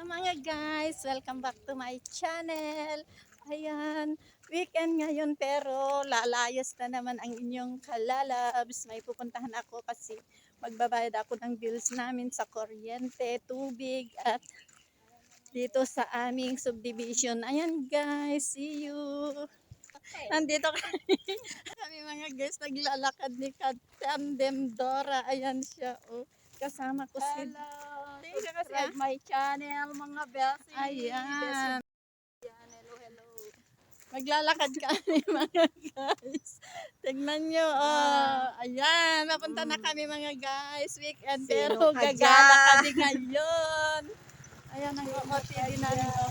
Hello mga guys, welcome back to my channel. Ayan, weekend ngayon pero lalayas na naman ang inyong kalalabs. May pupuntahan ako kasi magbabayad ako ng bills namin sa kuryente, tubig at dito sa aming subdivision. Ayan guys, see you. Nandito kami, kami mga guys naglalakad ni Tandem Dora. Ayan siya, oh. Kasama ko si... Hello! Thank you kasi, Subscribe my channel, mga besi. ayan. Hello, hello. Maglalakad kami mga guys. Tignan nyo, oh. Ayan, mapunta na kami mga guys. Weekend, Sino pero ka gagala dyan? kami ngayon. Ayan ang OOTD namin. Oh.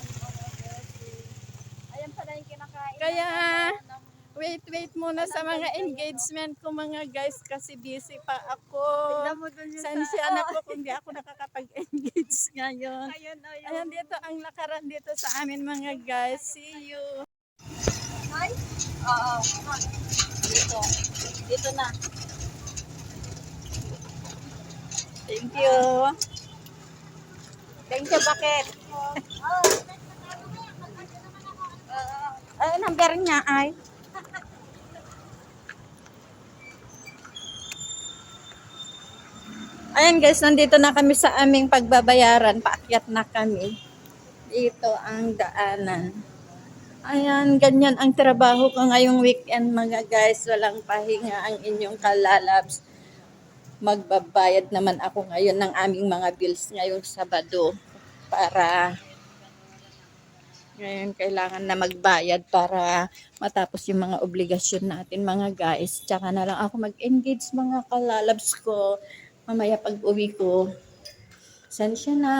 Ayan pala yung kinakain Kaya, ng wait muna sa mga engagement ko mga guys kasi busy pa ako. tignan mo dun yung Sansya na po kung di ako nakakapag-engage ngayon. Ayun, ayun. Ayan dito ang lakaran dito sa amin mga guys. See you. Hi? Oo. Dito. Dito na. Thank you. Thank you, bakit? Ay, number niya ay. Ayan guys, nandito na kami sa aming pagbabayaran. Paakyat na kami. Dito ang daanan. Ayan, ganyan ang trabaho ko ngayong weekend mga guys. Walang pahinga ang inyong kalalabs. Magbabayad naman ako ngayon ng aming mga bills ngayong Sabado. Para ngayon kailangan na magbayad para matapos yung mga obligasyon natin mga guys. Tsaka na lang ako mag-engage mga kalalabs ko. Mamaya pag uwi ko. Sensya na.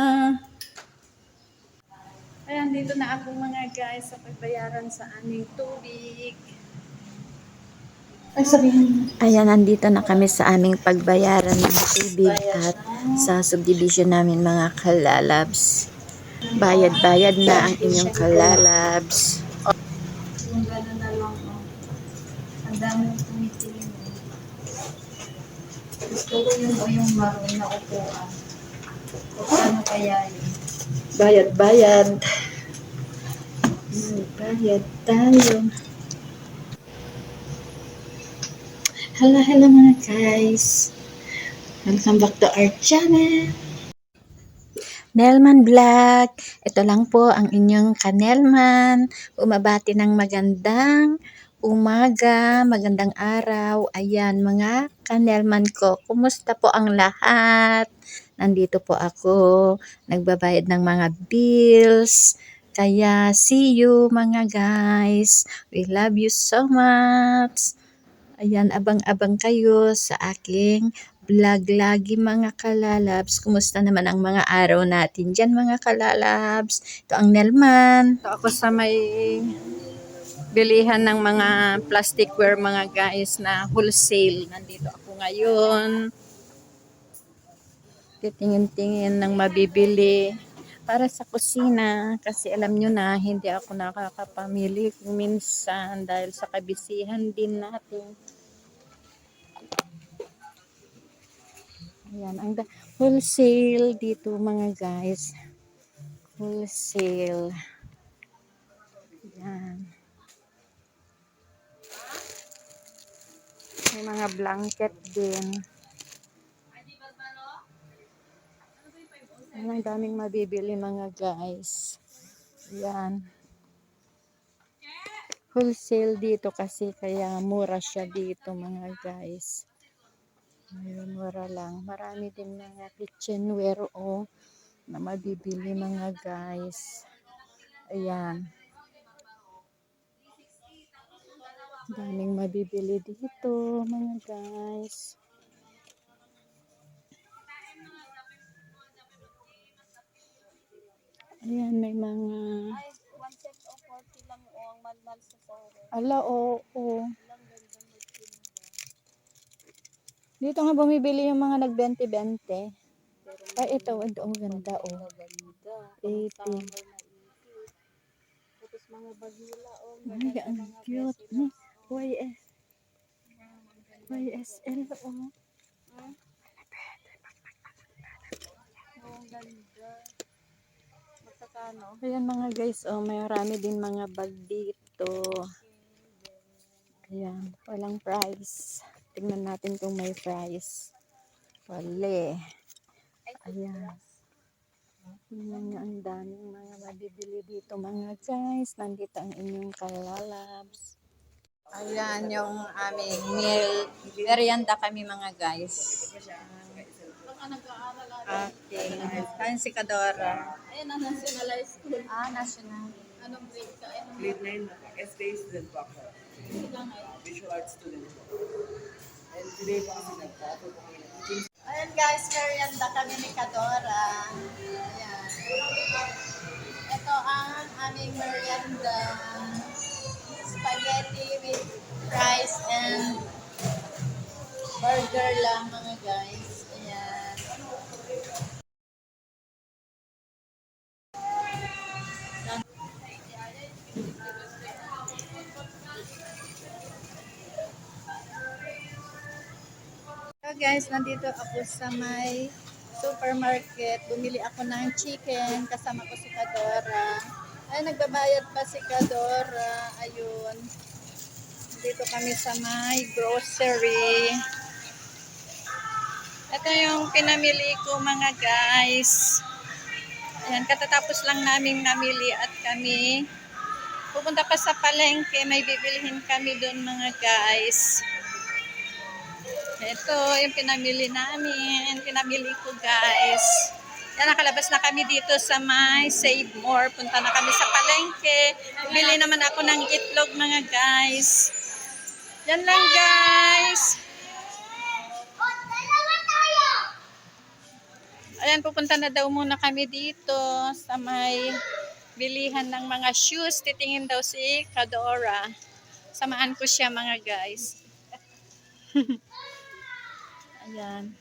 Ayan, dito na ako mga guys sa pagbayaran sa aming tubig. Ay, sabihin. Ayan, nandito na kami sa aming pagbayaran ng tubig at sa subdivision namin mga kalalabs. Bayad-bayad na ang inyong kalalabs. Yung gano'n na lang. Ang daming tumitingin. Gusto ko yung maroon na upuan. O paano kaya yun? Bayad-bayad. Bayad tayo. Hello mga guys. Welcome back to our channel. Nelman Vlog. Ito lang po ang inyong kanelman. Umabati ng magandang umaga, magandang araw. Ayan mga kanelman ko. Kumusta po ang lahat? Nandito po ako. Nagbabayad ng mga bills. Kaya see you mga guys. We love you so much. Ayan, abang-abang kayo sa aking vlog lagi mga kalalabs. Kumusta naman ang mga araw natin dyan mga kalalabs? Ito ang Nelman. Ito ako sa may bilihan ng mga plasticware mga guys na wholesale. Nandito ako ngayon. Titingin-tingin ng mabibili para sa kusina. Kasi alam nyo na, hindi ako nakakapamili kung minsan dahil sa kabisihan din natin. Ayan, ang wholesale dito mga guys. Wholesale. Ayan. May mga blanket din. Ayan, ang daming mabibili mga guys. Ayan. Wholesale dito kasi kaya mura siya dito mga guys. Mura lang. Marami din mga kitchenware na mabibili mga guys. Ayan. Daming mabibili dito mga guys. Ayan, may mga... Ay, one set of 40 lang o ang malmal sa soro. Ala, oo. Ilang gandang magtinda. Dito nga bumibili yung mga nag-20-20. Ay, ito, ang ganda, oh. Ganda. 80. Tapos mga bagila o Ay, ang cute. YS. YSL, oh. Ang ganda. Ayan mga guys, oh, may marami din mga bag dito. Ayan, walang price. Tingnan natin kung may price. Wale. Ayan. Tingnan nyo, ang daming mga mabibili dito mga guys. Nandito ang inyong kalalabs. Ayan yung aming meal. Merienda kami mga guys. Okay. Kain si Kadora. Ayun ang nationalized school. National. Anong grade ka? Anong Grade 9 na. SK student po ako. lang ay? Visual arts student po. And today po kasi nag-offer po kami ng teaching. Ayan guys, merienda kami ni Kadora. Ayan. Ito ang aming merienda. Spaghetti with rice and burger lang mga guys. Ayan. So guys, nandito ako sa may supermarket. Bumili ako ng chicken. Kasama ko si Kadora. Ay, nagbabayad pa si Kadora. Ayun. Dito kami sa may grocery. Ito yung pinamili ko mga guys. Ayan, katatapos lang naming namili at kami pupunta pa sa palengke. May bibilihin kami doon mga guys. Ito yung pinamili namin. Pinamili ko guys. Yan, nakalabas na kami dito sa may Save More. Punta na kami sa palengke. Bili naman ako ng itlog mga guys. Yan lang guys. Ayan, pupunta na daw muna kami dito sa may bilihan ng mga shoes. Titingin daw si Kadora. Samahan ko siya mga guys. Ayan.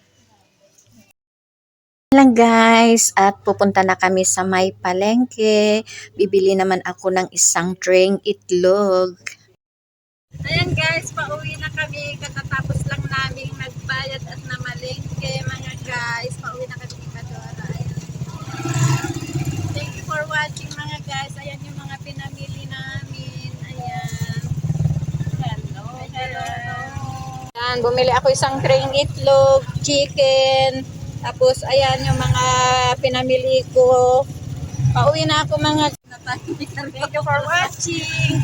Lang guys, at pupunta na kami sa may palengke. Bibili naman ako ng isang tray itlog. Ayan guys, pauwi na kami. Katatapos lang namin nagbayad at namalengke mga guys. Pauwi na kami ni Kadora. Ayan. Thank you for watching mga guys. Ayan yung mga pinamili namin. Ayan. Hello. Hello. Ayan, bumili ako isang tray itlog, chicken. Tapos ayan yung mga pinamili ko. Pauwi na ako mga. Thank you for watching.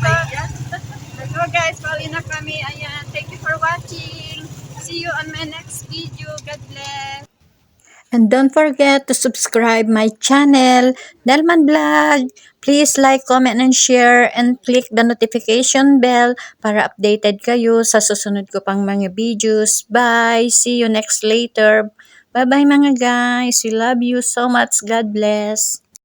So guys, pauwi na kami. Ayan, thank you for watching. See you on my next video. God bless. And don't forget to subscribe my channel, Nelman Vlog. Please like, comment, and share, and click the notification bell para updated kayo sa susunod ko pang mga videos. Bye! See you next later. Bye-bye mga guys. We love you so much. God bless.